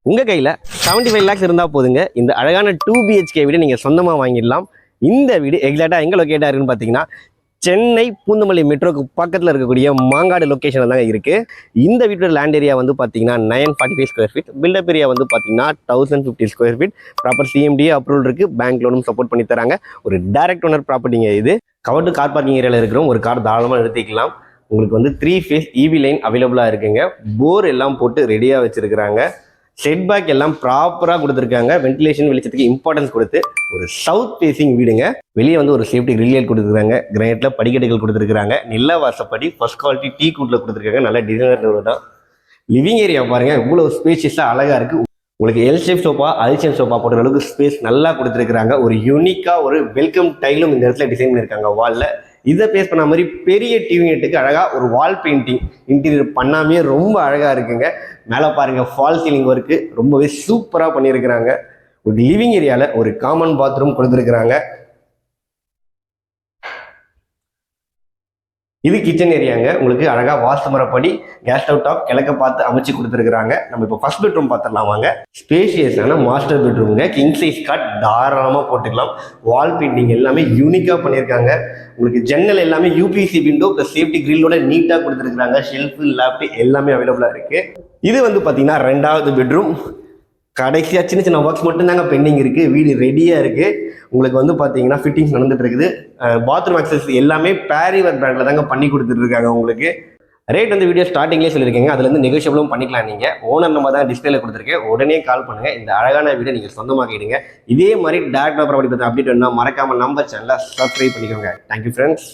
உங்கள் கையில் 75 lakhs இருந்தால் போதுங்க, இந்த அழகான 2 BHK வீடு நீங்கள் சொந்தமாக வாங்கிடலாம். இந்த வீடு எக்ஸாக்டாக எங்கே லொக்கேட்டாக இருக்குன்னு பார்த்தீங்கன்னா, சென்னை பூந்தமல்லி மெட்ரோக்கு பக்கத்தில் இருக்கக்கூடிய மாங்காடு லொக்கேஷனில் தாங்க இருக்குது. இந்த வீட்டோட லேண்ட் ஏரியா வந்து பார்த்தீங்கன்னா 945 ஸ்கொயர் ஃபீட், பில்டப் ஏரியா வந்து பார்த்தீங்கன்னா 1050 square feet, proper CMDA approval இருக்குது, பேங்க் லோனும் சப்போர்ட் பண்ணி தராங்க. ஒரு டைரக்ட் ஓனர் ப்ராப்பர்ட்டிங்க இது. கவர்டு கார் பார்க்கிங் ஏரியாவில் இருக்கிறோம், ஒரு கார் தாராளமாக நிறுத்திக்கலாம். உங்களுக்கு வந்து 3 phase EV லைன் அவைலபிளாக இருக்குங்க. போர் எல்லாம் போட்டு ரெடியாக வச்சுருக்கிறாங்க. செட் பேக் எல்லாம் ப்ராப்பராக கொடுத்துருக்காங்க. வென்டிலேஷன் வெளிச்சத்துக்கு இம்பார்ட்டன்ஸ் கொடுத்து ஒரு சவுத் ஃபேசிங் வீடுங்க. வெளியே வந்து ஒரு சேஃப்டி கிரில் கொடுத்துருக்காங்க. கிரானைட்ல படிக்கட்டுகள் கொடுத்துருக்காங்க. நில வாசப்படி ஃபர்ஸ்ட் குவாலிட்டி டீ கூட்டில் கொடுத்துருக்காங்க. நல்ல டிசைனர் தான். லிவிங் ஏரியா பாருங்க, இவ்வளவு ஸ்பேஷியஸாக அழகாக இருக்கு. உங்களுக்கு எல் ஷேப் சோஃபா, அல் ஷேப் சோஃபா போடுற அளவுக்கு ஸ்பேஸ் நல்லா கொடுத்துருக்காங்க. ஒரு யூனிக்காக ஒரு வெல்கம் டைலும் இந்த இடத்துல டிசைன் பண்ணியிருக்காங்க வாலில். இதை பேஸ் பண்ண மாதிரி பெரிய டிவி நெட்டுக்கு அழகாக ஒரு வால் பெயிண்டிங் இன்டீரியர் பண்ணாமே ரொம்ப அழகாக இருக்குங்க. மேலே பாருங்க, ஃபால் சீலிங் ஒர்க்கு ரொம்பவே சூப்பராக பண்ணியிருக்கிறாங்க. ஒரு லிவிங் ஏரியாவில் ஒரு காமன் பாத்ரூம் கொடுத்துருக்குறாங்க. இது கிச்சன் ஏரியாங்க. உங்களுக்கு அழகா வாஸ்து முறைப்படி கேஸ் ஸ்டவ் டாப் கிழக்க பார்த்து அமைச்சு கொடுத்துருக்காங்க. நம்ம இப்போ ஃபர்ஸ்ட் பெட்ரூம் பார்த்துடலாம் வாங்க. ஸ்பேஷியஸான மாஸ்டர் பெட்ரூம்ங்க. கிங் சைஸ் காட் தாராளமாக போட்டுக்கலாம். வால் பெயிண்டிங் எல்லாமே யூனிக்காக பண்ணியிருக்காங்க. உங்களுக்கு ஜன்னல் எல்லாமே UPVC விண்டோ ப்ளஸ் சேஃப்டி கிரில்லோட நீட்டாக கொடுத்துருக்காங்க. ஷெல்ஃபு, லேப்டாப் எல்லாமே அவைலபிளாக இருக்கு. இது வந்து பார்த்தீங்கன்னா 2வது பெட்ரூம். கடைசியாக சின்ன சின்ன ஒர்க்ஸ் மட்டும் தாங்க பெண்டிங் இருக்குது. வீடு ரெடியாக இருக்குது. உங்களுக்கு வந்து பார்த்தீங்கன்னா ஃபிட்டிங்ஸ் நடந்துட்டு இருக்குது. பாத்ரூம் ஆக்சஸ் எல்லாமே பேரிவர் பிராண்டில் தாங்க பண்ணி கொடுத்துட்டு இருக்காங்க. உங்களுக்கு ரேட் வந்து வீடியோ ஸ்டார்டிங்லேயே சொல்லியிருக்கீங்க. அதுலேருந்து நெகோஷியபிளும் பண்ணிக்கலாம். நீங்கள் ஓனர் நம்ம தான் டிஸ்பிளேல கொடுத்துருக்கேன். உடனே கால் பண்ணுங்கள். இந்த அழகான வீடை நீங்கள் சொந்தமாக்கிடுங்க. இதே மாதிரி டேரக்ட் ப்ராப்பர்ட்டி பற்றி அப்டேட் வேணும்னா மறக்காமல் நம்ம சேனலை சப்ஸ்கிரைப் பண்ணிக்கோங்க. Thank you friends.